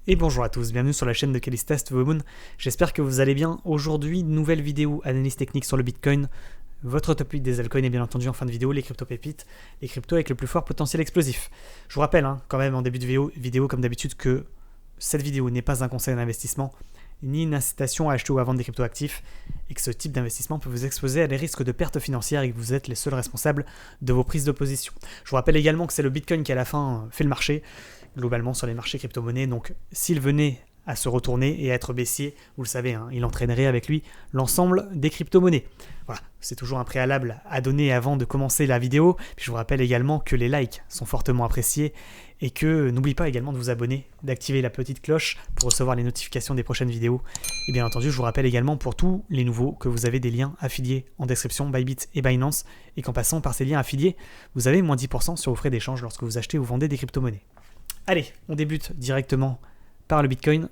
Et bonjour à tous, bienvenue sur la chaîne de Calistast Moon. J'espère que vous allez bien. Aujourd'hui, nouvelle vidéo analyse technique sur le Bitcoin. Votre top 8 des altcoins et bien entendu en fin de vidéo, les crypto pépites, les cryptos avec le plus fort potentiel explosif. Je vous rappelle quand même en début de vidéo comme d'habitude que cette vidéo n'est pas un conseil d'investissement ni une incitation à acheter ou à vendre des cryptos actifs et que ce type d'investissement peut vous exposer à des risques de pertes financières et que vous êtes les seuls responsables de vos prises de position. Je vous rappelle également que c'est le Bitcoin qui à la fin fait le marché, globalement sur les marchés crypto-monnaies, donc s'il venait à se retourner et à être baissier, vous le savez, il entraînerait avec lui l'ensemble des crypto-monnaies. Voilà, c'est toujours un préalable à donner avant de commencer la vidéo. Puis je vous rappelle également que les likes sont fortement appréciés et que n'oubliez pas également de vous abonner, d'activer la petite cloche pour recevoir les notifications des prochaines vidéos. Et bien entendu, je vous rappelle également pour tous les nouveaux que vous avez des liens affiliés en description, Bybit et Binance, et qu'en passant par ces liens affiliés, vous avez moins 10% sur vos frais d'échange lorsque vous achetez ou vendez des crypto-monnaies. Allez, on débute directement par le Bitcoin.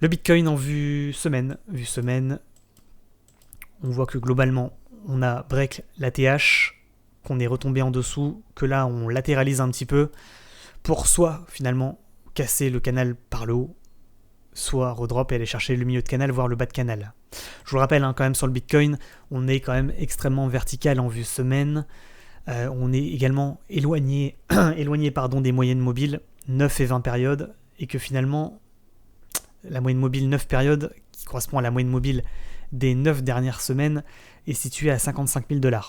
Le Bitcoin en vue semaine, on voit que globalement, on a break l'ATH, qu'on est retombé en dessous, que là on latéralise un petit peu pour soit finalement casser le canal par le haut, soit redrop et aller chercher le milieu de canal, voire le bas de canal. Je vous le rappelle quand même sur le Bitcoin, on est quand même extrêmement vertical en vue semaine. On est également éloigné des moyennes mobiles 9 et 20 périodes, et que finalement la moyenne mobile 9 périodes, qui correspond à la moyenne mobile des 9 dernières semaines, est située à 55 000 $.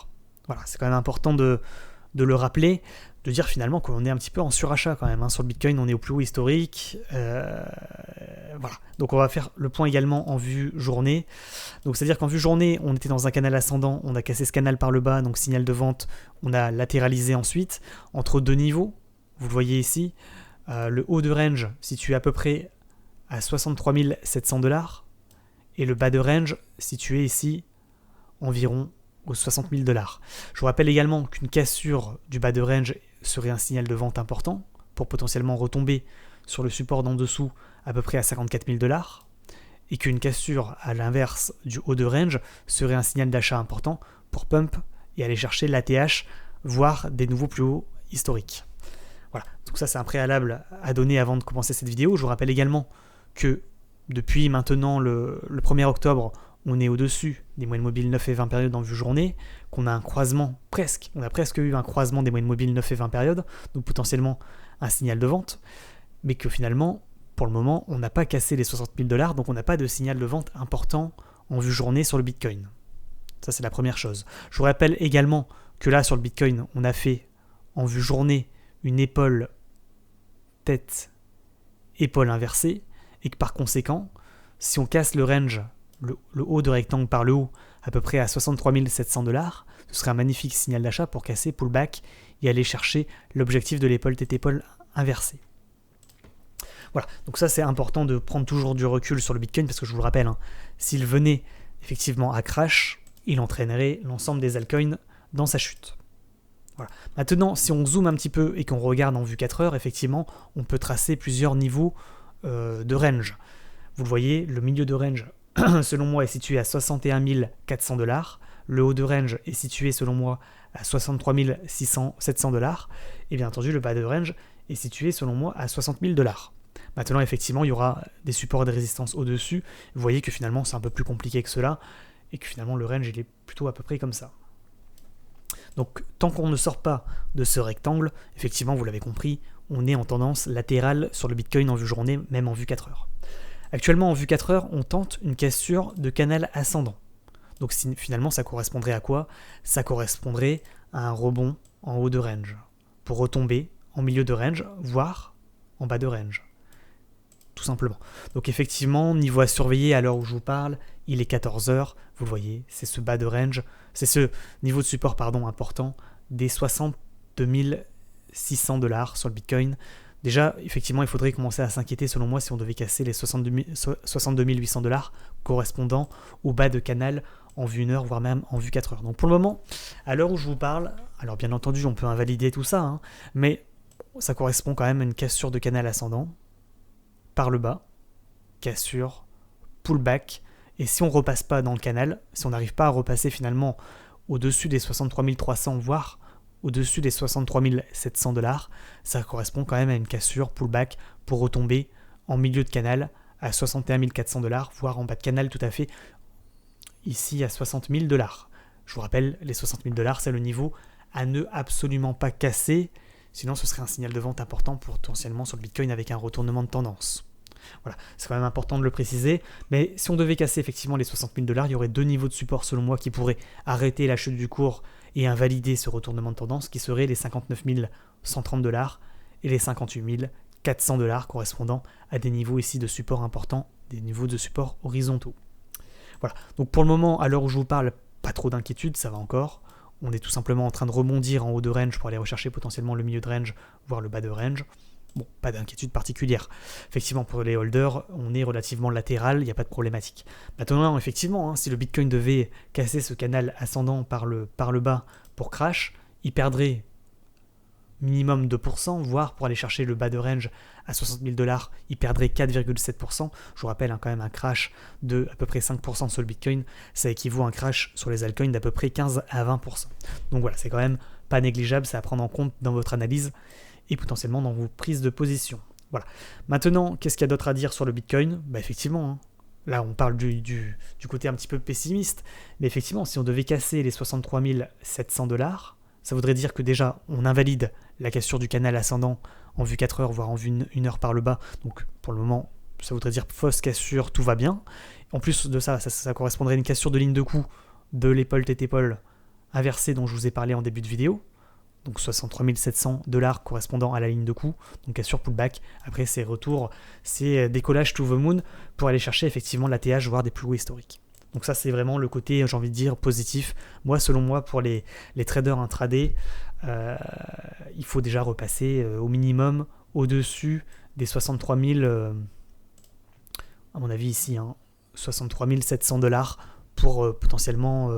Voilà, c'est quand même important de le rappeler, de dire finalement qu'on est un petit peu en surachat quand même. Sur le Bitcoin, on est au plus haut historique. Voilà. Donc on va faire le point également en vue journée. Donc c'est-à-dire qu'en vue journée, on était dans un canal ascendant, on a cassé ce canal par le bas, donc signal de vente, on a latéralisé ensuite, entre deux niveaux, vous le voyez ici, le haut de range situé à peu près à 63 700 $, et le bas de range situé ici environ aux 60 000 $. Je vous rappelle également qu'une cassure du bas de range serait un signal de vente important pour potentiellement retomber sur le support d'en dessous à peu près à 54 000 $, et qu'une cassure à l'inverse du haut de range serait un signal d'achat important pour pump et aller chercher l'ATH, voire des nouveaux plus hauts historiques. Voilà, donc ça c'est un préalable à donner avant de commencer cette vidéo. Je vous rappelle également que depuis maintenant le 1er octobre, on est au-dessus des moyennes mobiles 9 et 20 périodes en vue journée, qu'on a un croisement on a presque eu un croisement des moyennes mobiles 9 et 20 périodes, donc potentiellement un signal de vente, mais que finalement, pour le moment, on n'a pas cassé les 60 000 $, donc on n'a pas de signal de vente important en vue journée sur le Bitcoin. Ça, c'est la première chose. Je vous rappelle également que là, sur le Bitcoin, on a fait en vue journée une épaule tête-épaule inversée, et que par conséquent, si on casse le range, le haut de rectangle par le haut, à peu près à 63 700 $, ce serait un magnifique signal d'achat pour casser pullback et aller chercher l'objectif de l'épaule tête-épaule inversée. Voilà, donc ça c'est important de prendre toujours du recul sur le Bitcoin, parce que je vous le rappelle, s'il venait effectivement à crash, il entraînerait l'ensemble des altcoins dans sa chute. Voilà. Maintenant, si on zoome un petit peu et qu'on regarde en vue 4 heures, effectivement, on peut tracer plusieurs niveaux de range. Vous le voyez, le milieu de range, selon moi, est situé à 61 400 $. Le haut de range est situé, selon moi, à 63 700 $. Et bien entendu, le bas de range est situé, selon moi, à 60 000 $. Maintenant, effectivement, il y aura des supports de résistance au-dessus. Vous voyez que finalement, c'est un peu plus compliqué que cela, et que finalement, le range, il est plutôt à peu près comme ça. Donc, tant qu'on ne sort pas de ce rectangle, effectivement, vous l'avez compris, on est en tendance latérale sur le Bitcoin en vue journée, même en vue 4 heures. Actuellement, en vue 4 heures, on tente une cassure de canal ascendant. Donc finalement, ça correspondrait à quoi ? Ça correspondrait à un rebond en haut de range, pour retomber en milieu de range, voire en bas de range. Tout simplement. Donc effectivement, niveau à surveiller à l'heure où je vous parle, il est 14 heures, vous le voyez, c'est ce bas de range, c'est ce niveau de support important des 62 600 $ sur le Bitcoin. Déjà, effectivement, il faudrait commencer à s'inquiéter, selon moi, si on devait casser les 62 800 $ correspondant au bas de canal en vue 1 heure, voire même en vue 4 heures. Donc pour le moment, à l'heure où je vous parle, alors bien entendu, on peut invalider tout ça, mais ça correspond quand même à une cassure de canal ascendant par le bas, cassure, pullback, et si on ne repasse pas dans le canal, si on n'arrive pas à repasser finalement au-dessus des 63 300, voire au-dessus des 63 700 $, ça correspond quand même à une cassure pullback pour retomber en milieu de canal à 61 400 $, voire en bas de canal tout à fait, ici à 60 000 $. Je vous rappelle, les 60 000 $, c'est le niveau à ne absolument pas casser, sinon ce serait un signal de vente important potentiellement sur le Bitcoin avec un retournement de tendance. Voilà, c'est quand même important de le préciser, mais si on devait casser effectivement les 60 000 $, il y aurait deux niveaux de support selon moi qui pourraient arrêter la chute du cours et invalider ce retournement de tendance, qui seraient les 59 130 $ et les 58 400 $ correspondant à des niveaux ici de support importants, des niveaux de support horizontaux. Voilà, donc pour le moment, à l'heure où je vous parle, pas trop d'inquiétude, ça va encore. On est tout simplement en train de rebondir en haut de range pour aller rechercher potentiellement le milieu de range, voire le bas de range. Bon, pas d'inquiétude particulière. Effectivement, pour les holders, on est relativement latéral, il n'y a pas de problématique. Maintenant, effectivement, si le Bitcoin devait casser ce canal ascendant par le bas pour crash, il perdrait minimum 2%, voire pour aller chercher le bas de range à 60 000 $, il perdrait 4,7%. Je vous rappelle quand même un crash de à peu près 5% sur le Bitcoin, ça équivaut à un crash sur les altcoins d'à peu près 15 à 20%. Donc voilà, c'est quand même pas négligeable, c'est à prendre en compte dans votre analyse et potentiellement dans vos prises de position. Voilà. Maintenant, qu'est-ce qu'il y a d'autre à dire sur le Bitcoin ? Effectivement, là on parle du côté un petit peu pessimiste, mais effectivement, si on devait casser les 63 700 $, ça voudrait dire que déjà, on invalide la cassure du canal ascendant en vue 4 heures, voire en vue 1 heure par le bas. Donc, pour le moment, ça voudrait dire fausse cassure, tout va bien. En plus de ça correspondrait à une cassure de ligne de coup de l'épaule tête-épaule inversée dont je vous ai parlé en début de vidéo. Donc, 63 700 $ correspondant à la ligne de coup. Donc, cassure pullback. Après, c'est retour, c'est décollage to the moon pour aller chercher effectivement l'ATH, voire des plus hauts historiques. Donc ça, c'est vraiment le côté, j'ai envie de dire, positif. Moi, selon moi, pour les traders intraday, il faut déjà repasser au minimum au-dessus des 63 000, à mon avis ici, 63 700 $ pour potentiellement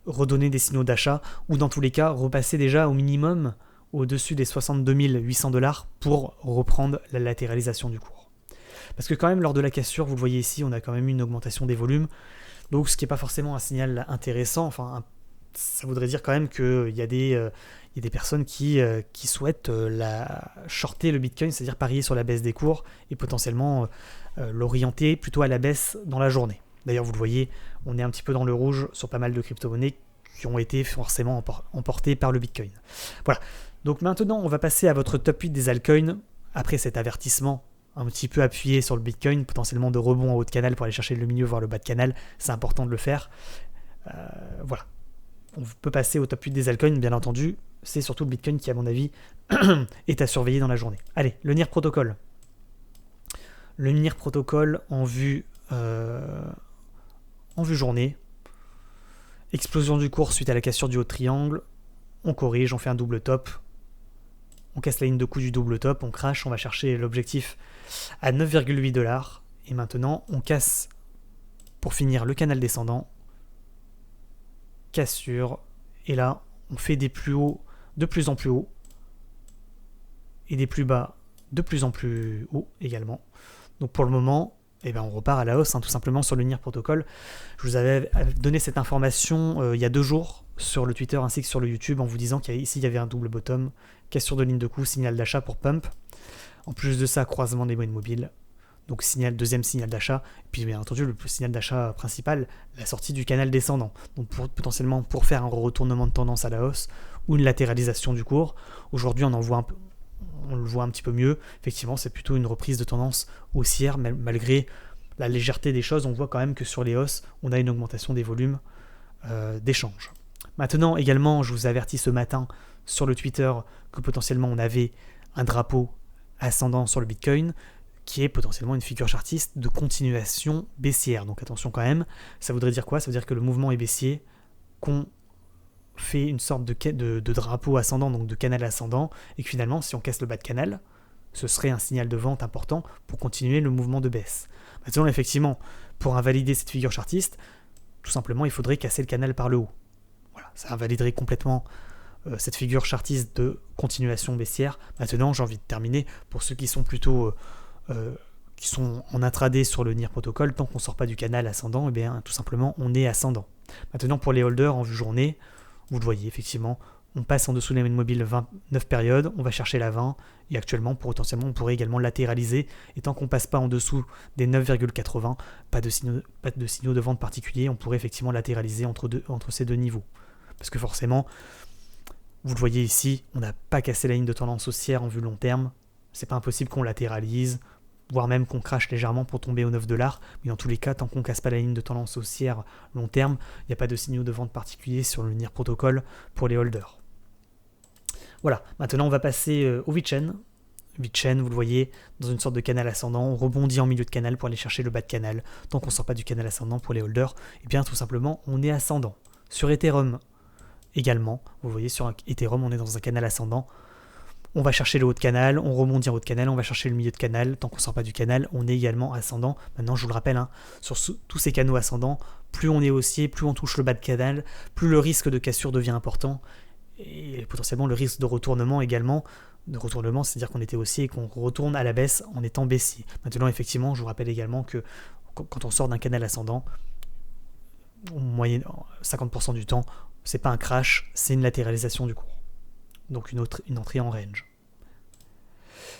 redonner des signaux d'achat, ou dans tous les cas, repasser déjà au minimum au-dessus des 62 800 $ pour reprendre la latéralisation du cours. Parce que quand même, lors de la cassure, vous le voyez ici, on a quand même eu une augmentation des volumes. Donc, ce qui n'est pas forcément un signal intéressant, ça voudrait dire quand même qu'il y a des personnes qui souhaitent shorter le Bitcoin, c'est-à-dire parier sur la baisse des cours et potentiellement l'orienter plutôt à la baisse dans la journée. D'ailleurs, vous le voyez, on est un petit peu dans le rouge sur pas mal de crypto-monnaies qui ont été forcément emportées par le Bitcoin. Voilà. Donc maintenant, on va passer à votre top 8 des altcoins après cet avertissement un petit peu appuyé sur le Bitcoin, potentiellement de rebond en haut de canal pour aller chercher le milieu, voire le bas de canal. C'est important de le faire. Voilà. On peut passer au top 8 des altcoins, bien entendu. C'est surtout le Bitcoin qui, à mon avis, est à surveiller dans la journée. Allez, le NIR Protocol. Le NIR Protocol en vue journée. Explosion du cours suite à la cassure du haut de triangle. On corrige, on fait un double top. On casse la ligne de coup du double top, on crash, on va chercher l'objectif à 9,8 $. Et maintenant, on casse, pour finir, le canal descendant. Cassure. Et là, on fait des plus hauts de plus en plus haut. Et des plus bas de plus en plus haut également. Donc pour le moment, on repart à la hausse, tout simplement sur le NIR Protocol. Je vous avais donné cette information il y a 2 jours sur le Twitter ainsi que sur le YouTube en vous disant qu'ici il y avait un double bottom, cassure de ligne de coup, signal d'achat pour pump. En plus de ça, croisement des moyennes mobiles. Donc deuxième signal d'achat. Et puis bien entendu, le signal d'achat principal, la sortie du canal descendant. Donc potentiellement pour faire un retournement de tendance à la hausse ou une latéralisation du cours. Aujourd'hui, on le voit un petit peu mieux. Effectivement, c'est plutôt une reprise de tendance haussière, malgré la légèreté des choses. On voit quand même que sur les hausses, on a une augmentation des volumes d'échange. Maintenant, également, je vous avertis ce matin sur le Twitter que potentiellement on avait un drapeau ascendant sur le Bitcoin qui est potentiellement une figure chartiste de continuation baissière. Donc attention quand même, ça voudrait dire quoi ? Ça veut dire que le mouvement est baissier, qu'on fait une sorte de drapeau ascendant, donc de canal ascendant, et que finalement, si on casse le bas de canal, ce serait un signal de vente important pour continuer le mouvement de baisse. Maintenant, effectivement, pour invalider cette figure chartiste, tout simplement, il faudrait casser le canal par le haut. Voilà, ça invaliderait complètement cette figure chartiste de continuation baissière. Maintenant, j'ai envie de terminer, pour ceux qui sont plutôt qui sont en intraday sur le NIR Protocol, tant qu'on ne sort pas du canal ascendant, tout simplement, on est ascendant. Maintenant, pour les holders en vue journée, vous le voyez, effectivement, on passe en dessous de la moyenne mobile 29 périodes, on va chercher la 20, et actuellement, potentiellement, on pourrait également latéraliser, et tant qu'on ne passe pas en dessous des 9,80, pas de signaux de vente particuliers, on pourrait effectivement latéraliser entre ces deux niveaux. Parce que forcément, vous le voyez ici, on n'a pas cassé la ligne de tendance haussière en vue long terme, c'est pas impossible qu'on latéralise, voire même qu'on crache légèrement pour tomber aux 9 $, mais dans tous les cas, tant qu'on ne casse pas la ligne de tendance haussière long terme, il n'y a pas de signaux de vente particuliers sur le NIR protocole pour les holders. Voilà, maintenant on va passer au VeChain. VeChain, vous le voyez, dans une sorte de canal ascendant, on rebondit en milieu de canal pour aller chercher le bas de canal. Tant qu'on ne sort pas du canal ascendant pour les holders, et bien tout simplement, on est ascendant. Sur Ethereum également, vous voyez, sur Ethereum, on est dans un canal ascendant. On va chercher le haut de canal, on rebondit en haut de canal, on va chercher le milieu de canal. Tant qu'on ne sort pas du canal, on est également ascendant. Maintenant, je vous le rappelle, sur tous ces canaux ascendants, plus on est haussier, plus on touche le bas de canal, plus le risque de cassure devient important. Et potentiellement le risque de retournement également. De retournement, c'est-à-dire qu'on était haussier et qu'on retourne à la baisse en étant baissier. Maintenant, effectivement, je vous rappelle également que quand on sort d'un canal ascendant, en moyenne 50% du temps, c'est pas un crash, c'est une latéralisation du cours. Donc une entrée en range.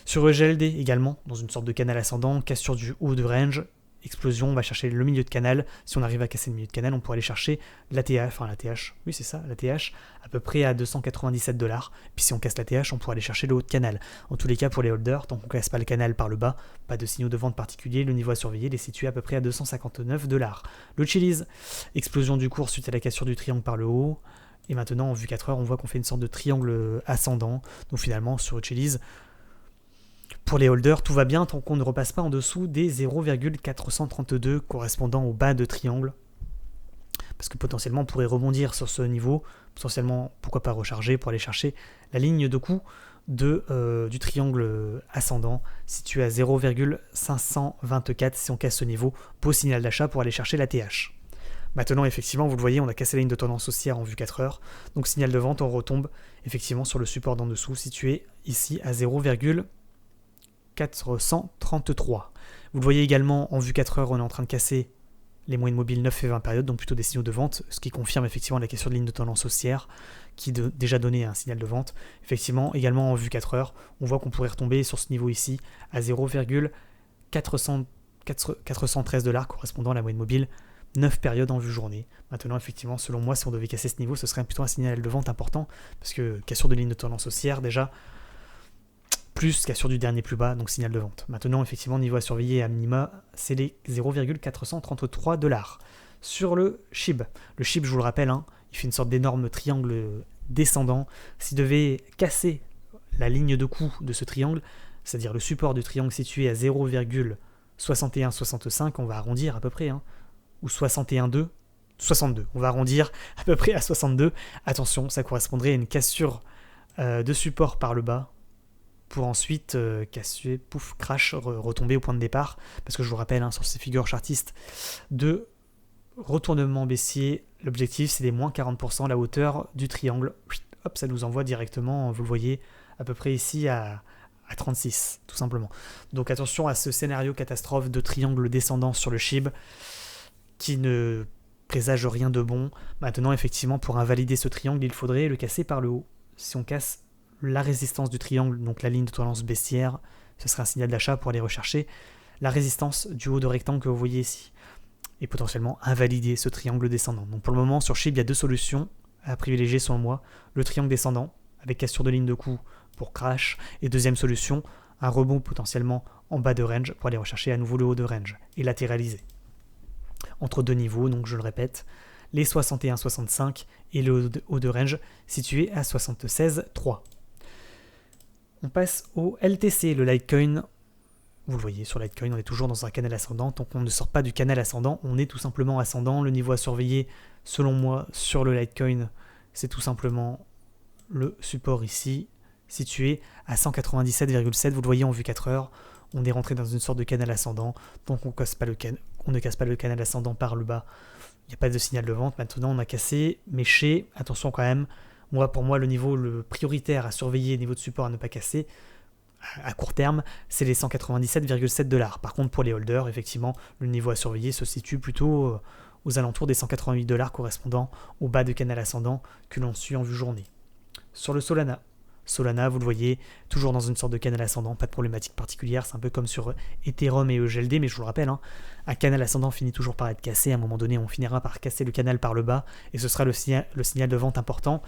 Sur EGLD également, dans une sorte de canal ascendant, cassure du haut de range, explosion, on va chercher le milieu de canal. Si on arrive à casser le milieu de canal, on pourrait aller chercher la TH, oui c'est ça, la TH, à peu près à 297 $. Puis si on casse la TH, on pourrait aller chercher le haut de canal. En tous les cas, pour les holders, tant qu'on ne casse pas le canal par le bas, pas de signaux de vente particuliers, le niveau à surveiller, il est situé à peu près à 259 $. Le Chiliz, explosion du cours suite à la cassure du triangle par le haut. Et maintenant, en vue 4 heures, on voit qu'on fait une sorte de triangle ascendant. Donc finalement, sur le Chiliz, pour les holders, tout va bien tant qu'on ne repasse pas en dessous des 0,432 correspondant au bas de triangle. Parce que potentiellement, on pourrait rebondir sur ce niveau, potentiellement, pourquoi pas recharger pour aller chercher la ligne de coup du triangle ascendant situé à 0,524 si on casse ce niveau. Beau signal d'achat pour aller chercher la TH. Maintenant, effectivement, vous le voyez, on a cassé la ligne de tendance haussière en vue 4 heures. Donc, signal de vente, on retombe effectivement sur le support d'en dessous, situé ici à 0,433. Vous le voyez également, en vue 4 heures, on est en train de casser les moyennes mobiles 9 et 20 périodes, donc plutôt des signaux de vente, ce qui confirme effectivement la cassure de ligne de tendance haussière, qui déjà donné un signal de vente. Effectivement, également en vue 4 heures, on voit qu'on pourrait retomber sur ce niveau ici à 0,413 $, correspondant à la moyenne mobile 9 périodes en vue journée. Maintenant, effectivement, selon moi, si on devait casser ce niveau, ce serait plutôt un signal de vente important, parce que cassure de ligne de tendance haussière, déjà, plus cassure du dernier plus bas, donc signal de vente. Maintenant, effectivement, niveau à surveiller à minima, c'est les 0,433 $. Sur le SHIB, je vous le rappelle, il fait une sorte d'énorme triangle descendant. S'il devait casser la ligne de coup de ce triangle, c'est-à-dire le support du triangle situé à 0,6165, on va arrondir à peu près, ou 61,2, 62. On va arrondir à peu près à 62. Attention, ça correspondrait à une cassure de support par le bas pour ensuite casser, pouf, crash, retomber au point de départ. Parce que je vous rappelle, sur ces figures chartistes de retournement baissier, l'objectif c'est les moins 40%, la hauteur du triangle. Hop, ça nous envoie directement, vous le voyez, à peu près ici à 36, tout simplement. Donc attention à ce scénario catastrophe de triangle descendant sur le SHIB, qui ne présage rien de bon. Maintenant, effectivement, pour invalider ce triangle, il faudrait le casser par le haut. Si on casse la résistance du triangle, donc la ligne de tendance baissière, ce serait un signal d'achat pour aller rechercher la résistance du haut de rectangle que vous voyez ici. Et potentiellement invalider ce triangle descendant. Donc pour le moment, sur SHIB, il y a deux solutions à privilégier selon moi. Le triangle descendant, avec cassure de ligne de coup pour crash. Et deuxième solution, un rebond potentiellement en bas de range pour aller rechercher à nouveau le haut de range et latéraliser. Entre deux niveaux, donc je le répète, les 61,65 et le haut de range situé à 76,3. On passe au LTC, le Litecoin. Vous le voyez, sur Litecoin, on est toujours dans un canal ascendant. Tant qu'on ne sort pas du canal ascendant, on est tout simplement ascendant. Le niveau à surveiller, selon moi, sur le Litecoin, c'est tout simplement le support ici, situé à 197,7. Vous le voyez en vue 4 heures. On est rentré dans une sorte de canal ascendant. Donc on ne casse pas le canal ascendant par le bas. Il n'y a pas de signal de vente. Maintenant, on a cassé, mais attention quand même. Pour moi, le niveau prioritaire à surveiller, niveau de support à ne pas casser, à court terme, c'est les 197,7 $. Par contre, pour les holders, effectivement, le niveau à surveiller se situe plutôt aux alentours des 188 $ correspondant au bas de canal ascendant que l'on suit en vue journée. Sur le Solana. Solana, vous le voyez, toujours dans une sorte de canal ascendant, pas de problématique particulière, c'est un peu comme sur Ethereum et EGLD, mais je vous le rappelle, un canal ascendant finit toujours par être cassé, à un moment donné on finira par casser le canal par le bas, et ce sera le signal de vente important.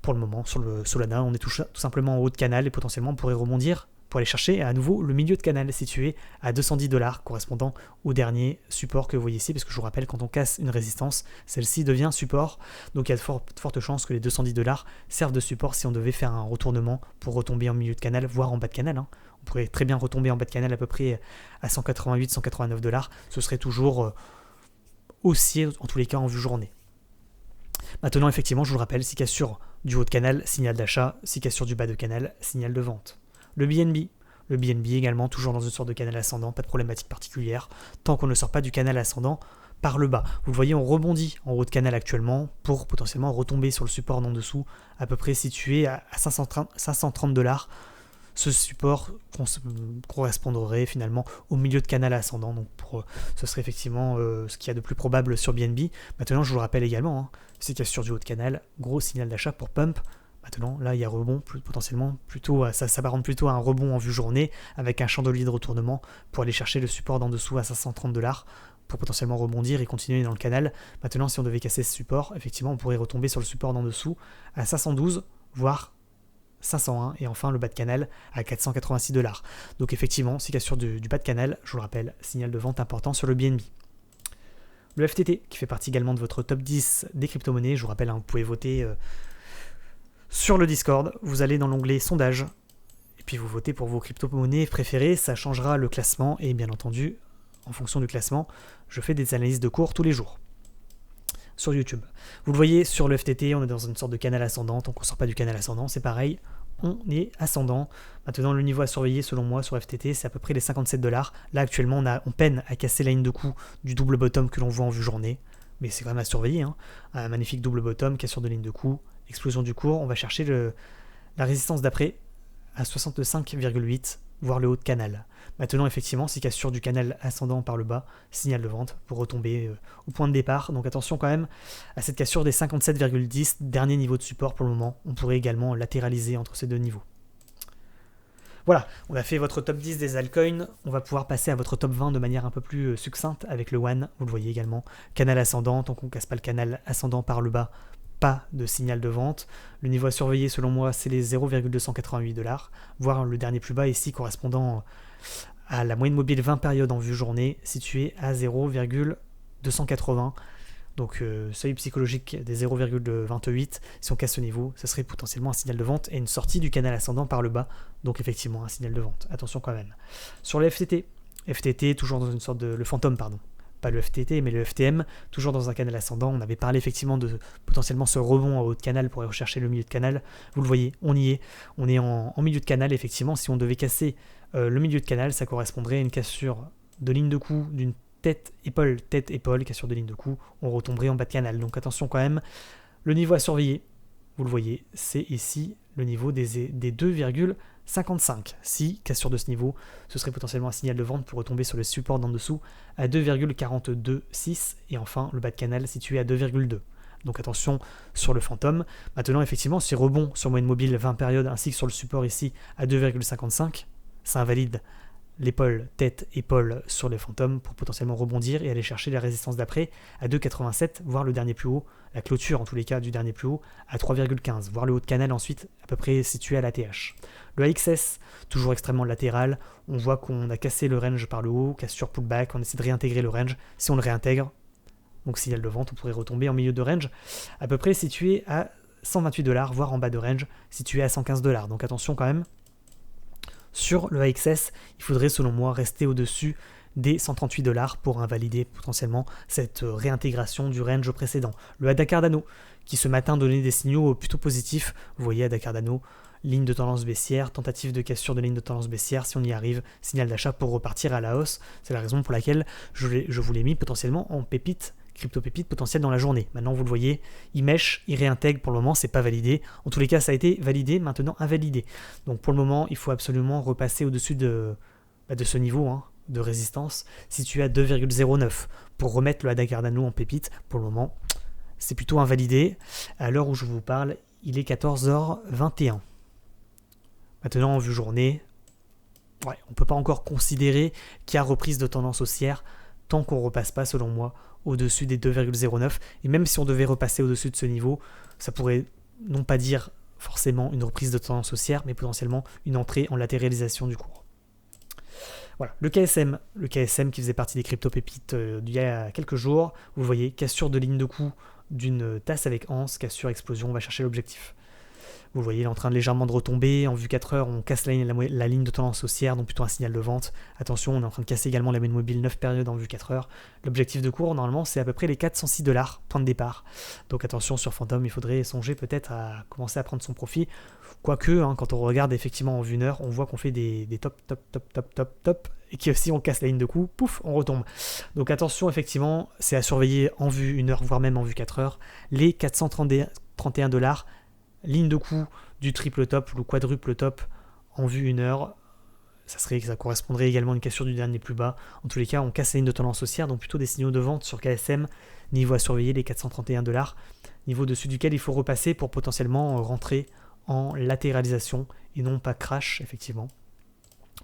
Pour le moment, sur le Solana, on est tout simplement en haut de canal, et potentiellement on pourrait rebondir pour aller chercher à nouveau le milieu de canal situé à 210$, correspondant au dernier support que vous voyez ici, parce que je vous rappelle, quand on casse une résistance, celle-ci devient support, donc il y a de fortes chances que les 210$ servent de support si on devait faire un retournement pour retomber en milieu de canal, voire en bas de canal. On pourrait très bien retomber en bas de canal à peu près à 188-189$, ce serait toujours haussier, en tous les cas en vue journée. Maintenant, effectivement, je vous le rappelle, si cassure du haut de canal, signal d'achat, si cassure du bas de canal, signal de vente. Le BNB également, toujours dans une sorte de canal ascendant, pas de problématique particulière, tant qu'on ne sort pas du canal ascendant par le bas. Vous le voyez, on rebondit en haut de canal actuellement pour potentiellement retomber sur le support d'en dessous, à peu près situé à 530$. Ce support correspondrait finalement au milieu de canal ascendant, donc ce serait effectivement ce qu'il y a de plus probable sur BNB. Maintenant, je vous le rappelle également, c'est qu'il y a sur du haut de canal, gros signal d'achat pour pump. Maintenant, là, il y a rebond, potentiellement, ça s'apparente plutôt à un rebond en vue journée, avec un chandelier de retournement pour aller chercher le support d'en dessous à 530$, pour potentiellement rebondir et continuer dans le canal. Maintenant, si on devait casser ce support, effectivement, on pourrait retomber sur le support d'en dessous à 512, voire 501, et enfin le bas de canal à 486$. Donc effectivement, si cassure du bas de canal, je vous le rappelle, signal de vente important sur le BNB. Le FTT, qui fait partie également de votre top 10 des crypto-monnaies, je vous rappelle, vous pouvez voter sur le Discord, vous allez dans l'onglet sondage, et puis vous votez pour vos crypto-monnaies préférées, ça changera le classement, et bien entendu, en fonction du classement, je fais des analyses de cours tous les jours sur YouTube. Vous le voyez, sur le FTT, on est dans une sorte de canal ascendant, donc on ne sort pas du canal ascendant, c'est pareil, on est ascendant. Maintenant, le niveau à surveiller, selon moi, sur FTT, c'est à peu près les 57$. Là, actuellement, on peine à casser la ligne de coup du double bottom que l'on voit en vue journée, mais c'est quand même à surveiller, un magnifique double bottom, cassure de ligne de coup, explosion du cours, on va chercher la résistance d'après à 65,8, voire le haut de canal. Maintenant, effectivement, si cassure du canal ascendant par le bas, signal de vente pour retomber au point de départ. Donc attention quand même à cette cassure des 57,10, dernier niveau de support pour le moment. On pourrait également latéraliser entre ces deux niveaux. Voilà, on a fait votre top 10 des altcoins. On va pouvoir passer à votre top 20 de manière un peu plus succincte avec le One. Vous le voyez également, canal ascendant, tant qu'on ne casse pas le canal ascendant par le bas, pas de signal de vente. Le niveau à surveiller, selon moi, c'est les 0,288$, voire le dernier plus bas ici correspondant à la moyenne mobile 20 périodes en vue journée, située à 0,280. Donc seuil psychologique des 0,28. Si on casse ce niveau, ça serait potentiellement un signal de vente et une sortie du canal ascendant par le bas. Donc effectivement un signal de vente. Attention quand même. Sur le FTT, toujours dans une sorte de... Le fantôme, pardon. Pas le FTT, mais le FTM, toujours dans un canal ascendant. On avait parlé effectivement de potentiellement ce rebond en haut de canal pour aller rechercher le milieu de canal. Vous le voyez, on y est. On est en milieu de canal, effectivement. Si on devait casser le milieu de canal, ça correspondrait à une cassure de ligne de coup d'une tête-épaule, cassure de ligne de coup. On retomberait en bas de canal. Donc attention quand même. Le niveau à surveiller, vous le voyez, c'est ici le niveau des 2,55. Si, cassure de ce niveau, ce serait potentiellement un signal de vente pour retomber sur le support d'en dessous à 2,426 et enfin le bas de canal situé à 2,2. Donc attention sur le fantôme. Maintenant, effectivement, si rebond sur moyenne mobile 20 périodes ainsi que sur le support ici à 2,55, ça invalide tête-épaule sur les fantômes pour potentiellement rebondir et aller chercher la résistance d'après à 2,87, voire le dernier plus haut, la clôture en tous les cas du dernier plus haut à 3,15, voire le haut de canal ensuite à peu près situé à la TH. Le AXS, toujours extrêmement latéral, on voit qu'on a cassé le range par le haut, cassure pullback, on essaie de réintégrer le range, si on le réintègre, donc signal de vente, on pourrait retomber en milieu de range, à peu près situé à 128$, voire en bas de range, situé à 115$, donc attention quand même. Sur le AXS, il faudrait selon moi rester au-dessus des 138$ pour invalider potentiellement cette réintégration du range précédent. Le ADA Cardano, qui ce matin donnait des signaux plutôt positifs, vous voyez ADA Cardano, ligne de tendance baissière, tentative de cassure de ligne de tendance baissière, si on y arrive, signal d'achat pour repartir à la hausse, c'est la raison pour laquelle je vous l'ai mis potentiellement en pépite, crypto-pépite potentielle dans la journée. Maintenant vous le voyez, il mèche, il réintègre, pour le moment c'est pas validé, en tous les cas ça a été validé, maintenant invalidé. Donc pour le moment il faut absolument repasser au-dessus de ce niveau de résistance situé à 2,09 pour remettre le ADA Cardano en pépite. Pour le moment c'est plutôt invalidé. À l'heure où je vous parle, il est 14h21. Maintenant, en vue journée, on ne peut pas encore considérer qu'il y a reprise de tendance haussière tant qu'on ne repasse pas, selon moi, au-dessus des 2,09. Et même si on devait repasser au-dessus de ce niveau, ça pourrait non pas dire forcément une reprise de tendance haussière, mais potentiellement une entrée en latéralisation du cours. Voilà, le KSM qui faisait partie des crypto-pépites d'il y a quelques jours, vous voyez, cassure de ligne de coup d'une tasse avec anse, cassure, explosion, on va chercher l'objectif. Vous voyez, il est en train de légèrement de retomber. En vue 4 heures, on casse la ligne de tendance haussière, donc plutôt un signal de vente. Attention, on est en train de casser également la moyenne mobile 9 périodes en vue 4 heures. L'objectif de cours, normalement, c'est à peu près les 406$, point de départ. Donc attention, sur Phantom, il faudrait songer peut-être à commencer à prendre son profit. Quoique, quand on regarde effectivement en vue 1 heure, on voit qu'on fait des top, et que si on casse la ligne de coup, pouf, on retombe. Donc attention, effectivement, c'est à surveiller en vue 1 heure, voire même en vue 4 heures. Les 431$, ligne de coup du triple top ou le quadruple top en vue 1 heure, ça correspondrait également à une cassure du dernier plus bas. En tous les cas, on casse la ligne de tendance haussière, donc plutôt des signaux de vente sur KSM, niveau à surveiller, les 431$, niveau dessus duquel il faut repasser pour potentiellement rentrer en latéralisation et non pas crash, effectivement.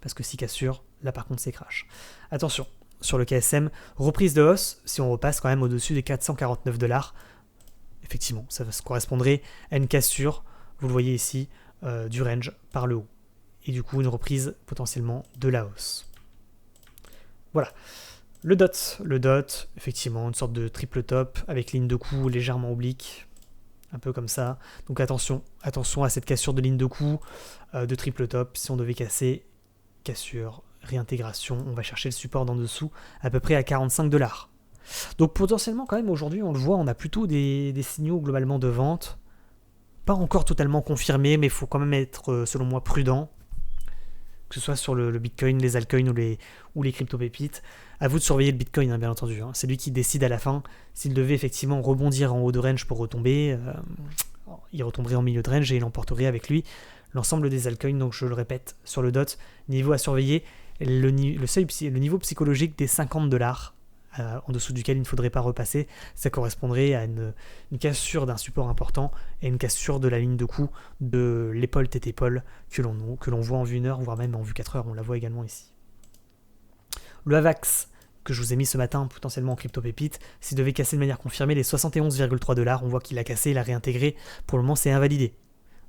Parce que si cassure, là par contre c'est crash. Attention, sur le KSM, reprise de hausse, si on repasse quand même au-dessus des 449$, effectivement, ça correspondrait à une cassure, vous le voyez ici, du range par le haut. Et du coup, une reprise potentiellement de la hausse. Voilà. Le DOT, effectivement, une sorte de triple top avec ligne de coup légèrement oblique, un peu comme ça. Donc attention à cette cassure de ligne de coup, de triple top. Si on devait casser, cassure, réintégration, on va chercher le support d'en dessous, à peu près à 45$. Donc potentiellement quand même aujourd'hui on le voit, on a plutôt des signaux globalement de vente, pas encore totalement confirmés, mais il faut quand même être selon moi prudent, que ce soit sur le Bitcoin, les altcoins ou les crypto-pépites. À vous de surveiller le Bitcoin, bien entendu, c'est lui qui décide à la fin s'il devait effectivement rebondir en haut de range pour retomber, il retomberait en milieu de range et il emporterait avec lui l'ensemble des altcoins. Donc je le répète, sur le DOT, niveau à surveiller, le niveau psychologique des 50$, en dessous duquel il ne faudrait pas repasser, ça correspondrait à une cassure d'un support important et une cassure de la ligne de coup de l'épaule tête-épaule que l'on voit en vue 1 heure, voire même en vue 4 heures, on la voit également ici. Le AVAX, que je vous ai mis ce matin potentiellement en crypto-pépite, s'il devait casser de manière confirmée les 71,3$, on voit qu'il a cassé, il a réintégré, pour le moment c'est invalidé.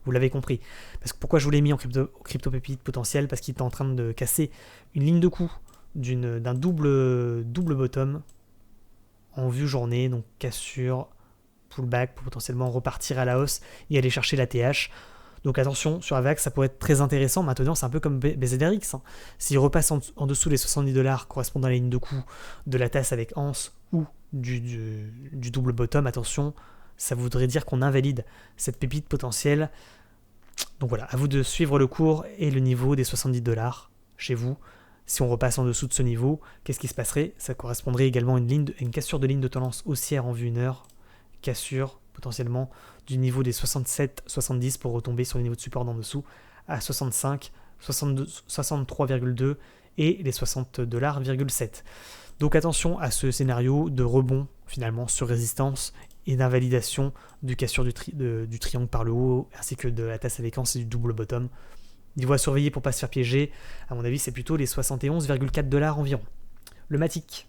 Vous l'avez compris. Parce que pourquoi je vous l'ai mis en crypto-pépite potentiel? Parce qu'il est en train de casser une ligne de coup d'un double bottom en vue journée, donc cassure, pullback pour potentiellement repartir à la hausse et aller chercher la TH. Donc attention, sur AVAX, ça pourrait être très intéressant. Maintenant, c'est un peu comme BZRX. S'il repasse en dessous les 70$ correspondant à la ligne de coup de la tasse avec anse ou du double bottom, attention, ça voudrait dire qu'on invalide cette pépite potentielle. Donc voilà, à vous de suivre le cours et le niveau des 70$ chez vous. Si on repasse en dessous de ce niveau, qu'est-ce qui se passerait? Ça correspondrait également à une cassure de ligne de tendance haussière en vue 1 heure, cassure potentiellement du niveau des 67-70 pour retomber sur les niveaux de support d'en dessous à 65, 63,2 et les 60$,7. Donc attention à ce scénario de rebond finalement sur résistance et d'invalidation du cassure du triangle par le haut ainsi que de la tasse avec anse et du double bottom. Niveau à surveiller pour ne pas se faire piéger, à mon avis c'est plutôt les 71,4$ environ. Le Matic,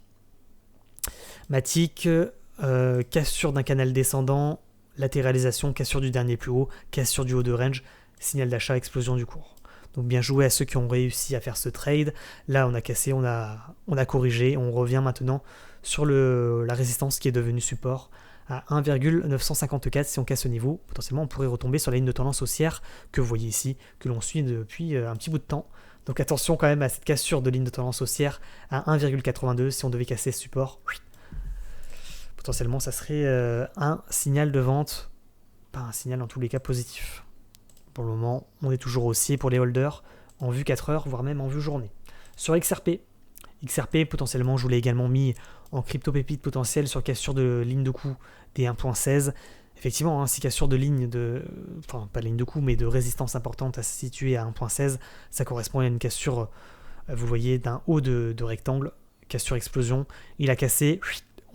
cassure d'un canal descendant, latéralisation, cassure du dernier plus haut, cassure du haut de range, signal d'achat, explosion du cours. Donc bien joué à ceux qui ont réussi à faire ce trade. Là on a cassé, on a corrigé, on revient maintenant sur la résistance qui est devenue support à 1,954. Si on casse ce niveau, potentiellement on pourrait retomber sur la ligne de tendance haussière que vous voyez ici, que l'on suit depuis un petit bout de temps. Donc attention quand même à cette cassure de ligne de tendance haussière à 1,82. Si on devait casser ce support, potentiellement ça serait un signal de vente, pas un signal en tous les cas positif. Pour le moment, on est toujours haussier pour les holders en vue 4 heures, voire même en vue journée. Sur XRP, potentiellement, je vous l'ai également mis en crypto-pépite potentielle sur cassure de ligne de coup des 1.16. Effectivement, si cassure de ligne pas de ligne de coup, mais de résistance importante à se situer à 1.16, ça correspond à une cassure, vous voyez, d'un haut de rectangle, cassure explosion. Il a cassé,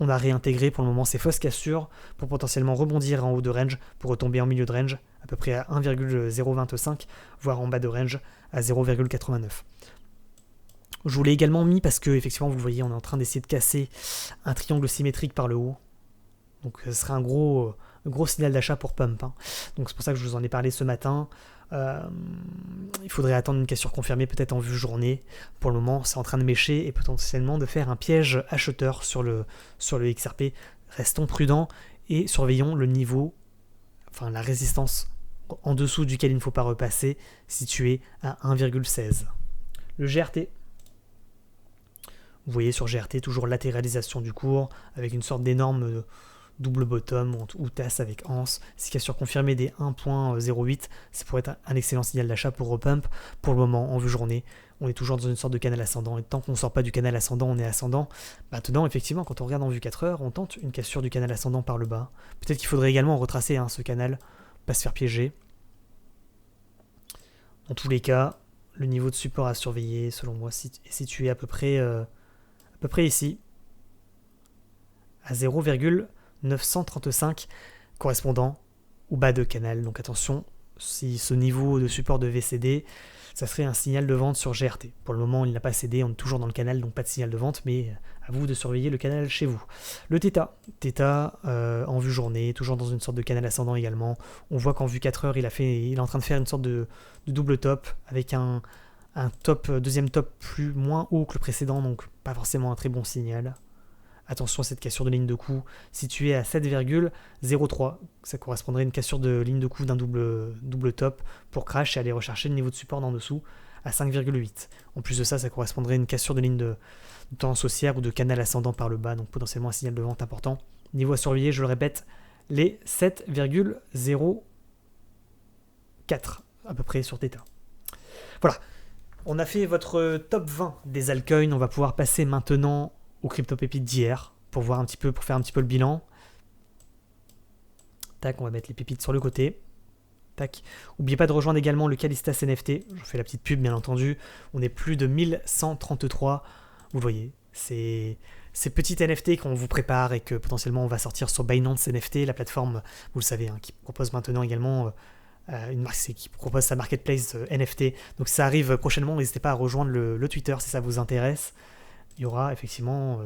on a réintégré pour le moment ces fausses cassures pour potentiellement rebondir en haut de range, pour retomber en milieu de range à peu près à 1,025, voire en bas de range à 0,89. Je vous l'ai également mis parce que, effectivement, vous le voyez, on est en train d'essayer de casser un triangle symétrique par le haut. Donc ce serait un gros signal d'achat pour Pump. Hein. Donc c'est pour ça que je vous en ai parlé ce matin. Il faudrait attendre une cassure confirmée peut-être en vue journée. Pour le moment, c'est en train de mécher et potentiellement de faire un piège acheteur sur le XRP. Restons prudents et surveillons le niveau, enfin la résistance en dessous duquel il ne faut pas repasser, situé à 1,16. Le GRT. Vous voyez sur GRT toujours latéralisation du cours avec une sorte d'énorme double bottom ou tasse avec anse. Si cassure confirmée des 1.08, ça pourrait être un excellent signal d'achat pour repump. Pour le moment, en vue journée, on est toujours dans une sorte de canal ascendant. Et tant qu'on ne sort pas du canal ascendant, on est ascendant. Maintenant, effectivement, quand on regarde en vue 4 heures, on tente une cassure du canal ascendant par le bas. Peut-être qu'il faudrait également retracer ce canal, pas se faire piéger. Dans tous les cas, le niveau de support à surveiller, selon moi, est situé à peu près ici, à 0,935 correspondant au bas de canal. Donc attention, si ce niveau de support devait céder, ça serait un signal de vente sur GRT. Pour le moment, il n'a pas cédé, on est toujours dans le canal, donc pas de signal de vente, mais à vous de surveiller le canal chez vous. Le Theta en vue journée, toujours dans une sorte de canal ascendant également. On voit qu'en vue 4 heures, il est en train de faire une sorte de double top avec un deuxième top moins haut que le précédent, donc pas forcément un très bon signal. Attention à cette cassure de ligne de coup située à 7,03. Ça correspondrait à une cassure de ligne de coup d'un double top pour crash et aller rechercher le niveau de support d'en dessous à 5,8. En plus de ça, ça correspondrait à une cassure de ligne de tendance haussière ou de canal ascendant par le bas, donc potentiellement un signal de vente important. Niveau à surveiller, je le répète, les 7,04 à peu près sur Theta. Voilà, on a fait votre top 20 des altcoins. On va pouvoir passer maintenant aux crypto-pépites d'hier pour faire un petit peu le bilan. Tac, on va mettre les pépites sur le côté. Tac. N'oubliez pas de rejoindre également le Callistas NFT. Je fais la petite pub, bien entendu. On est plus de 1133. Vous voyez, c'est ces petites NFT qu'on vous prépare et que potentiellement on va sortir sur Binance NFT, la plateforme, vous le savez, qui propose maintenant également qui propose sa marketplace NFT. Donc ça arrive prochainement. N'hésitez pas à rejoindre le Twitter si ça vous intéresse. Il y aura effectivement,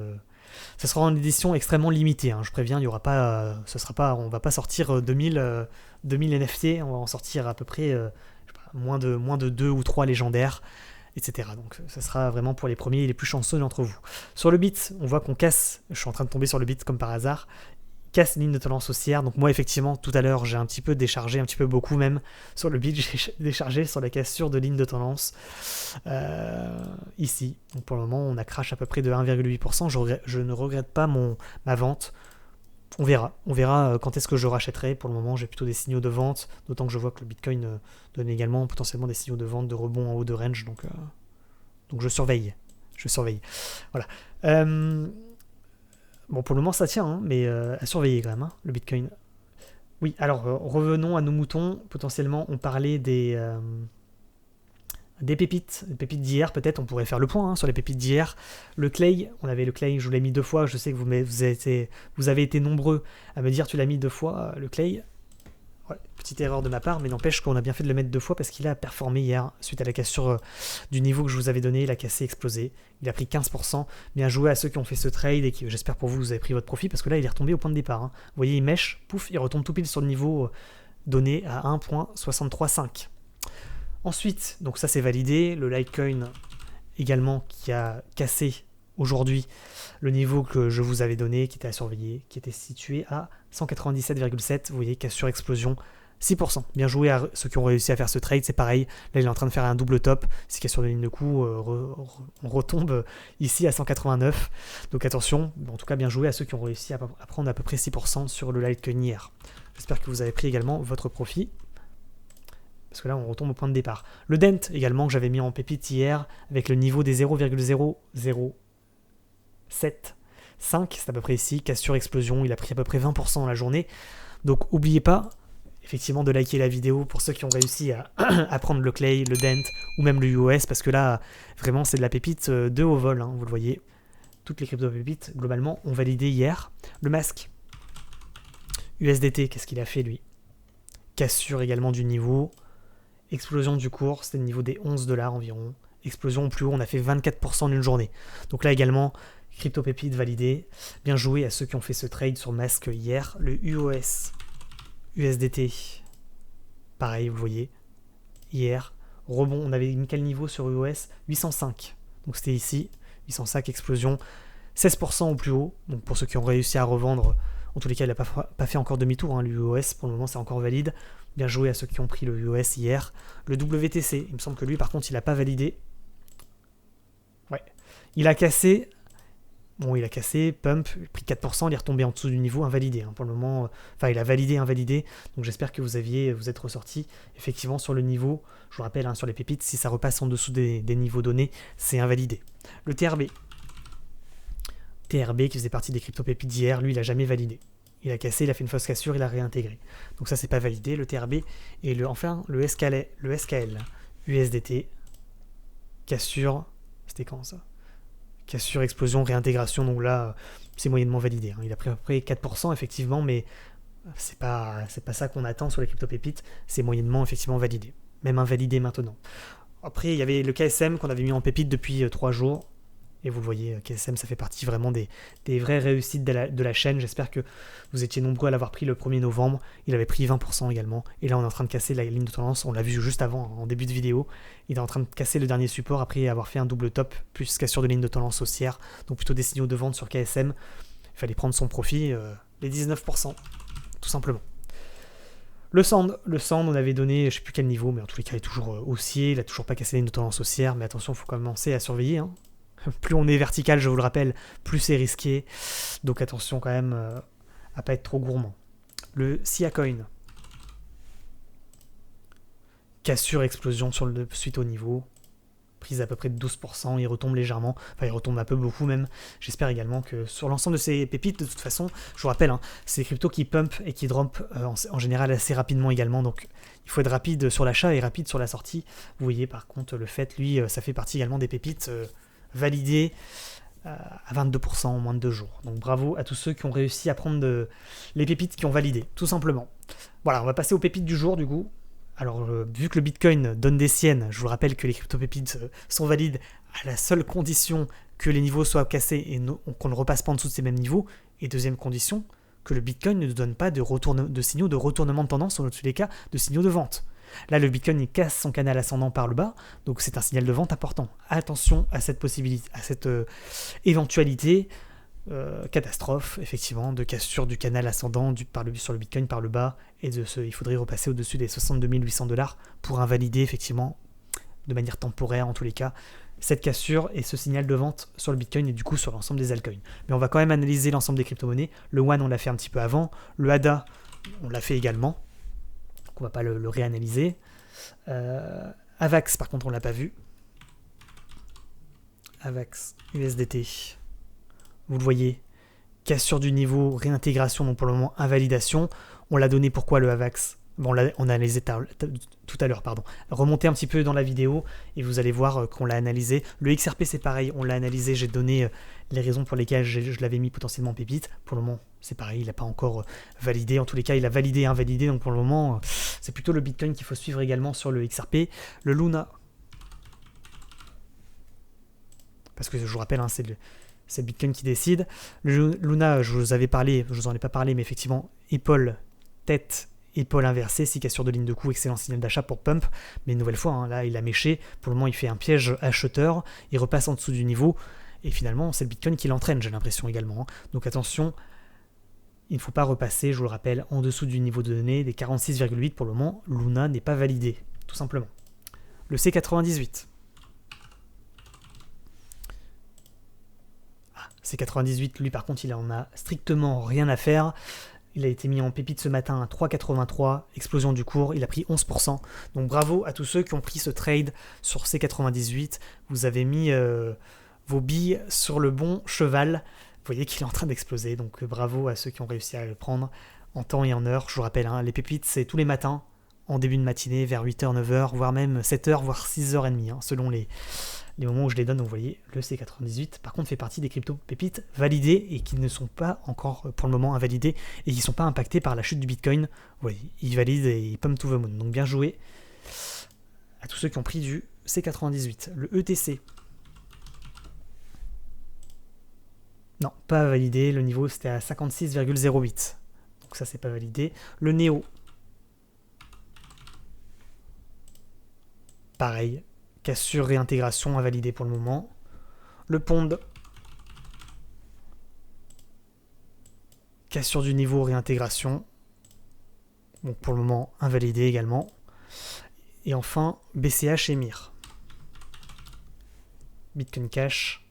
ça sera une édition extrêmement limitée. Hein, je préviens, il y aura pas, on va pas sortir 2000 NFT, on va en sortir à peu près moins de 2 ou 3 légendaires, etc. Donc ça sera vraiment pour les premiers et les plus chanceux d'entre vous. Sur le bit, on voit qu'on casse. Je suis en train de tomber sur le bit comme par hasard. Casse ligne de tendance haussière. Donc moi effectivement tout à l'heure j'ai un petit peu déchargé, un petit peu beaucoup même sur le bit, j'ai déchargé sur la cassure de ligne de tendance ici. Donc pour le moment on a crash à peu près de 1,8%. Je ne regrette pas ma vente. On verra quand est-ce que je rachèterai. Pour le moment j'ai plutôt des signaux de vente, d'autant que je vois que le Bitcoin donne également potentiellement des signaux de vente, de rebond en haut de range. Donc je surveille. Voilà. Bon, pour le moment, ça tient, hein, mais à surveiller quand même, hein, le Bitcoin. Oui, alors, revenons à nos moutons. Potentiellement, on parlait des pépites d'hier, peut-être. On pourrait faire le point sur les pépites d'hier. Le Clay, on avait le Clay, je vous l'ai mis 2 fois. Je sais que vous avez été nombreux à me dire tu l'as mis 2 fois, le Clay. Ouais, petite erreur de ma part, mais n'empêche qu'on a bien fait de le mettre 2 fois parce qu'il a performé hier suite à la cassure du niveau que je vous avais donné. Il a cassé, explosé. Il a pris 15%. Bien joué à ceux qui ont fait ce trade et qui, j'espère pour vous, vous avez pris votre profit parce que là, il est retombé au point de départ. Hein. Vous voyez, il mèche, pouf, il retombe tout pile sur le niveau donné à 1.635. Ensuite, donc ça c'est validé. Le Litecoin également qui a cassé aujourd'hui le niveau que je vous avais donné, qui était à surveiller, qui était situé à 197,7. Vous voyez, cassure explosion, 6%. Bien joué à ceux qui ont réussi à faire ce trade, c'est pareil. Là, il est en train de faire un double top. Si cassure de ligne de coup, on retombe ici à 189. Donc attention, en tout cas, bien joué à ceux qui ont réussi à prendre à peu près 6% sur le Litecoin hier. J'espère que vous avez pris également votre profit. Parce que là, on retombe au point de départ. Le Dent également, que j'avais mis en pépite hier, avec le niveau des 0,007. 5, c'est à peu près ici, cassure explosion, il a pris à peu près 20% dans la journée. Donc n'oubliez pas effectivement de liker la vidéo pour ceux qui ont réussi à prendre le Clay, le Dent ou même le UOS, parce que là vraiment c'est de la pépite de haut vol, hein, vous le voyez. Toutes les crypto pépites globalement ont validé hier. Le masque USDT, qu'est-ce qu'il a fait lui? cassure également du niveau, explosion du cours, c'était le niveau des 11$ environ, explosion au plus haut, on a fait 24% en une journée. Donc là également, crypto-pépite validé, bien joué à ceux qui ont fait ce trade sur Mask hier, le UOS, USDT, pareil, vous le voyez, hier, rebond, on avait mis quel niveau sur UOS 805, donc c'était ici, 805, explosion, 16% au plus haut, donc pour ceux qui ont réussi à revendre, en tous les cas il n'a pas fait encore demi-tour, l'UOS, pour le moment c'est encore valide, bien joué à ceux qui ont pris le UOS hier, le WTC, il me semble que lui par contre il n'a pas validé, ouais, il a cassé, il a cassé, pump, pris 4%, il est retombé en dessous du niveau invalidé. Pour le moment, il a validé, invalidé. Donc j'espère que vous êtes ressorti effectivement sur le niveau. Je vous rappelle, sur les pépites, si ça repasse en dessous des niveaux donnés, c'est invalidé. Le TRB. TRB qui faisait partie des crypto-pépites d'hier, lui, il n'a jamais validé. Il a cassé, il a fait une fausse cassure, il a réintégré. Donc ça, c'est pas validé, le TRB. Et enfin, le SKL, USDT, cassure, c'était quand ça ? Cassure, explosion, réintégration, donc là, c'est moyennement validé. Il a pris à peu près 4%, effectivement, mais c'est pas ça qu'on attend sur les crypto-pépites, c'est moyennement, effectivement, validé. Même invalidé maintenant. Après, il y avait le KSM qu'on avait mis en pépite depuis 3 jours, et vous le voyez, KSM, ça fait partie vraiment des vraies réussites de la chaîne. J'espère que vous étiez nombreux à l'avoir pris le 1er novembre. Il avait pris 20% également. Et là, on est en train de casser la ligne de tendance. On l'a vu juste avant, en début de vidéo. Il est en train de casser le dernier support après avoir fait un double top, plus cassure de ligne de tendance haussière. Donc plutôt des signaux de vente sur KSM. Il fallait prendre son profit, les 19%, tout simplement. Le Sand, on avait donné, je ne sais plus quel niveau, mais en tous les cas, il est toujours haussier. Il n'a toujours pas cassé la ligne de tendance haussière. Mais attention, il faut commencer à surveiller, Plus on est vertical, je vous le rappelle, plus c'est risqué. Donc attention quand même à pas être trop gourmand. Le Sia Coin. Cassure, explosion suite au niveau. Prise à peu près de 12%, il retombe légèrement. Enfin, il retombe un peu beaucoup même. J'espère également que sur l'ensemble de ces pépites, de toute façon, je vous rappelle, c'est des cryptos qui pump et qui drop en général assez rapidement également. Donc il faut être rapide sur l'achat et rapide sur la sortie. Vous voyez par contre le fait, lui, ça fait partie également des pépites validé à 22% en moins de 2 jours. Donc bravo à tous ceux qui ont réussi à prendre les pépites qui ont validé, tout simplement. Voilà, on va passer aux pépites du jour du coup. Alors vu que le Bitcoin donne des siennes, je vous rappelle que les crypto-pépites sont valides à la seule condition que les niveaux soient cassés et qu'on ne repasse pas en dessous de ces mêmes niveaux. Et deuxième condition, que le Bitcoin ne donne pas de signaux de retournement de tendance, ou dans tous les cas, de signaux de vente. Là, le Bitcoin il casse son canal ascendant par le bas, donc c'est un signal de vente important. Attention à cette possibilité, à cette éventualité, catastrophe, effectivement, de cassure du canal ascendant sur le Bitcoin par le bas, et il faudrait repasser au-dessus des 62 800$ pour invalider, effectivement, de manière temporaire en tous les cas, cette cassure et ce signal de vente sur le Bitcoin et du coup sur l'ensemble des altcoins. Mais on va quand même analyser l'ensemble des crypto-monnaies. Le One, on l'a fait un petit peu avant. Le ADA, on l'a fait également. On va pas le réanalyser. AVAX, par contre, on l'a pas vu. AVAX, USDT. Vous le voyez, cassure du niveau, réintégration, donc pour le moment, invalidation. On l'a donné pourquoi le AVAX ? Bon, on a analysé tout à l'heure, pardon. Remontez un petit peu dans la vidéo et vous allez voir qu'on l'a analysé. Le XRP, c'est pareil, on l'a analysé. J'ai donné les raisons pour lesquelles je l'avais mis potentiellement en pépite. Pour le moment, c'est pareil, il n'a pas encore validé. En tous les cas, il a validé et invalidé. Donc pour le moment, c'est plutôt le Bitcoin qu'il faut suivre également sur le XRP. Le Luna. Parce que je vous rappelle, c'est le Bitcoin qui décide. Le Luna, je vous en ai pas parlé, mais effectivement, épaule, tête, épaule inversée, 6 cassures de ligne de coup, excellent signal d'achat pour pump, mais une nouvelle fois, là il a méché, pour le moment il fait un piège acheteur, il repasse en dessous du niveau, et finalement c'est le Bitcoin qui l'entraîne, j'ai l'impression également. Donc attention, il ne faut pas repasser, je vous le rappelle, en dessous du niveau de données, des 46,8 pour le moment, Luna n'est pas validé, tout simplement. Le C98. C98, lui par contre, il en a strictement rien à faire. Il a été mis en pépite ce matin à 3,83, explosion du cours, il a pris 11%. Donc bravo à tous ceux qui ont pris ce trade sur C98. Vous avez mis vos billes sur le bon cheval. Vous voyez qu'il est en train d'exploser, donc bravo à ceux qui ont réussi à le prendre en temps et en heure. Je vous rappelle, les pépites, c'est tous les matins. en début de matinée, vers 8h, 9h, voire même 7h, voire 6h30, hein, selon les moments où je les donne. Donc vous voyez, le C98, par contre, fait partie des crypto-pépites validées et qui ne sont pas encore, pour le moment, invalidées et qui ne sont pas impactés par la chute du Bitcoin. Vous voyez, ils valident et ils pump to the moon. Donc bien joué à tous ceux qui ont pris du C98. Le ETC. Non, pas validé. Le niveau, c'était à 56,08. Donc ça, c'est pas validé. Le NEO. Pareil. Cassure réintégration à valider pour le moment. Le Pond. Cassure du niveau réintégration. Donc pour le moment, invalidé également. Et enfin, BCH et MIR. Bitcoin Cash.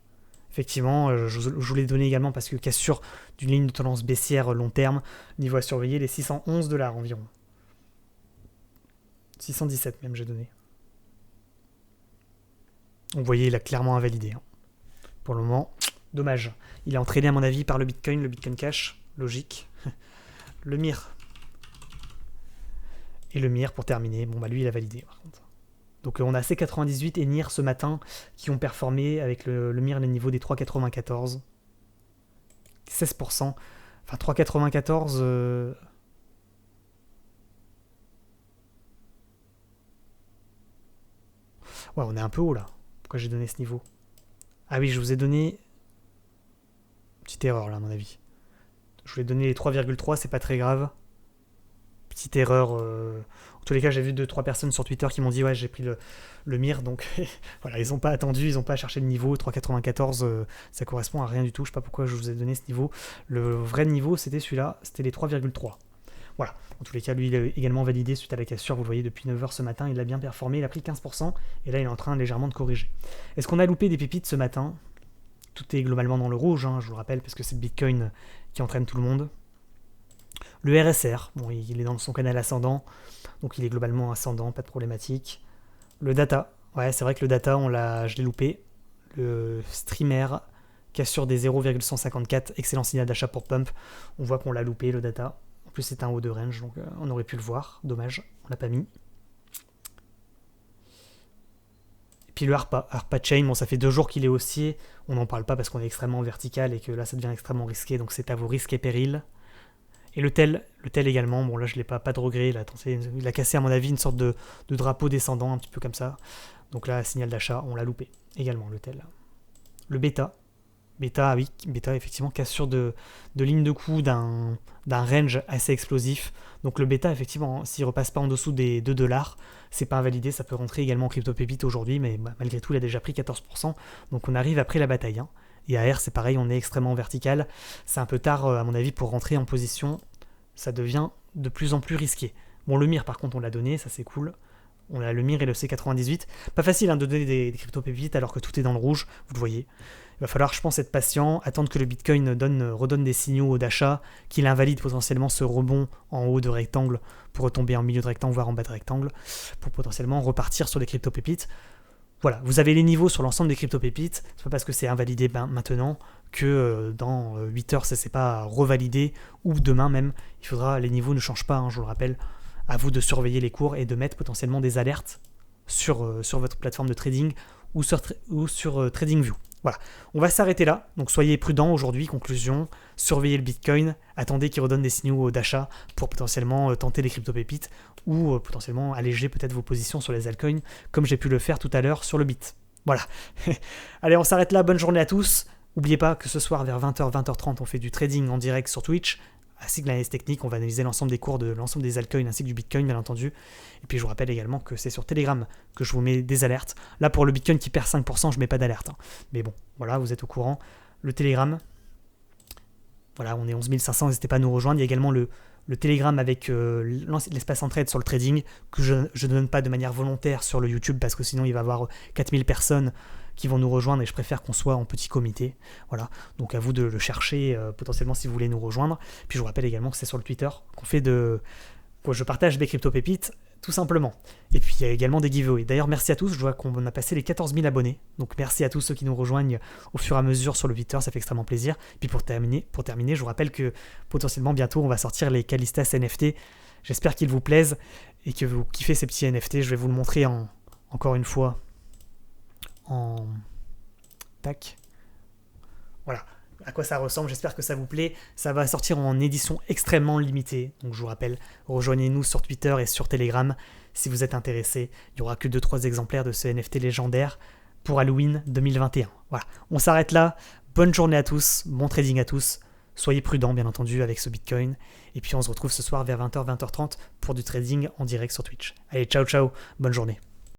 Effectivement, je vous l'ai donné également parce que cassure d'une ligne de tendance baissière long terme, niveau à surveiller les $611 environ. 617 même j'ai donné. Vous voyez, il a clairement invalidé. Hein. Pour le moment, dommage. Il est entraîné à mon avis par le Bitcoin Cash, logique. Le MIR. Et le MIR pour terminer, bon bah lui il a validé par contre. Donc on a C98 et NIR ce matin qui ont performé avec le MIR les niveaux des 3,94. 16%. Enfin 3,94... Ouais, on est un peu haut là. Pourquoi j'ai donné ce niveau? Ah oui, je vous ai donné... Petite erreur là à mon avis. Je vous ai donné les 3,3, c'est pas très grave. Petite erreur. En tous les cas, j'ai vu 2-3 personnes sur Twitter qui m'ont dit ouais, j'ai pris le MIR, donc voilà, ils n'ont pas attendu, ils n'ont pas cherché le niveau. 3,94, ça correspond à rien du tout. Je sais pas pourquoi je vous ai donné ce niveau. Le vrai niveau, c'était celui-là, c'était les 3,3. Voilà. En tous les cas, lui, il est également validé suite à la cassure. Vous le voyez, depuis 9h ce matin, il a bien performé. Il a pris 15%, et là, il est en train légèrement de corriger. Est-ce qu'on a loupé des pépites ce matin? Tout est globalement dans le rouge, hein, je vous le rappelle, parce que c'est le Bitcoin qui entraîne tout le monde. Le RSR, bon, il est dans son canal ascendant, donc il est globalement ascendant, pas de problématique. Le data, ouais, c'est vrai que le data, je l'ai loupé. Le streamer, cassure des 0,154, excellent signal d'achat pour pump. On voit qu'on l'a loupé, le data. En plus, c'est un haut de range, donc on aurait pu le voir. Dommage, on l'a pas mis. Et puis le ARPA Chain, bon, ça fait 2 jours qu'il est haussier. On n'en parle pas parce qu'on est extrêmement vertical et que là, ça devient extrêmement risqué, donc c'est à vos risques et périls. Et le tel également, bon là je l'ai pas de regret, il a cassé à mon avis une sorte de drapeau descendant, un petit peu comme ça. Donc là, signal d'achat, on l'a loupé également, le tel. Le bêta, oui, bêta effectivement, cassure de ligne de coup d'un range assez explosif. Donc le bêta, effectivement, s'il repasse pas en dessous des $2, c'est pas invalidé, ça peut rentrer également en crypto pépite aujourd'hui, mais malgré tout, il a déjà pris 14%. Donc on arrive après la bataille, hein. Et AR, c'est pareil, on est extrêmement vertical. C'est un peu tard, à mon avis, pour rentrer en position. Ça devient de plus en plus risqué. Bon, le MIR, par contre, on l'a donné, ça c'est cool. On a le MIR et le C98. Pas facile hein, de donner des crypto-pépites alors que tout est dans le rouge, vous le voyez. Il va falloir, je pense, être patient, attendre que le Bitcoin redonne des signaux d'achat, qu'il invalide potentiellement ce rebond en haut de rectangle pour retomber en milieu de rectangle, voire en bas de rectangle, pour potentiellement repartir sur les crypto-pépites. Voilà, vous avez les niveaux sur l'ensemble des crypto-pépites. C'est pas parce que c'est invalidé maintenant que dans 8 heures, ça ne s'est pas revalidé, ou demain même. Les niveaux ne changent pas, hein, je vous le rappelle. À vous de surveiller les cours et de mettre potentiellement des alertes sur votre plateforme de trading ou sur TradingView. Voilà, on va s'arrêter là. Donc soyez prudents aujourd'hui, conclusion. Surveillez le Bitcoin, attendez qu'il redonne des signaux d'achat pour potentiellement tenter les crypto-pépites ou potentiellement alléger peut-être vos positions sur les altcoins, comme j'ai pu le faire tout à l'heure sur le Bit. Voilà. Allez, on s'arrête là. Bonne journée à tous. N'oubliez pas que ce soir vers 20h, 20h30, on fait du trading en direct sur Twitch, ainsi que l'analyse technique. On va analyser l'ensemble des cours de l'ensemble des altcoins ainsi que du Bitcoin, bien entendu. Et puis je vous rappelle également que c'est sur Telegram que je vous mets des alertes. Là, pour le Bitcoin qui perd 5%, je ne mets pas d'alerte. Hein. Mais bon, voilà, vous êtes au courant. Le Telegram, voilà, on est 11 500, n'hésitez pas à nous rejoindre. Il y a également le Telegram avec l'espace entraide sur le trading que je ne donne pas de manière volontaire sur le YouTube parce que sinon il va y avoir 4000 personnes qui vont nous rejoindre et je préfère qu'on soit en petit comité. Voilà, donc à vous de le chercher potentiellement si vous voulez nous rejoindre. Puis je vous rappelle également que c'est sur le Twitter que je partage des crypto-pépites, tout simplement. Et puis il y a également des giveaways. D'ailleurs, merci à tous, je vois qu'on a passé les 14 000 abonnés. Donc merci à tous ceux qui nous rejoignent au fur et à mesure sur le Twitter, ça fait extrêmement plaisir. Et puis pour terminer, je vous rappelle que potentiellement bientôt on va sortir les Callistas NFT. J'espère qu'ils vous plaisent et que vous kiffez ces petits NFT. Je vais vous le montrer encore une fois en... Tac. Voilà à quoi ça ressemble, j'espère que ça vous plaît. Ça va sortir en édition extrêmement limitée, donc je vous rappelle, rejoignez-nous sur Twitter et sur Telegram si vous êtes intéressés. Il n'y aura que 2-3 exemplaires de ce NFT légendaire pour Halloween 2021. Voilà, on s'arrête là. Bonne journée à tous, bon trading à tous. Soyez prudents bien entendu avec ce Bitcoin. Et puis on se retrouve ce soir vers 20h, 20h30 pour du trading en direct sur Twitch. Allez, ciao ciao, bonne journée.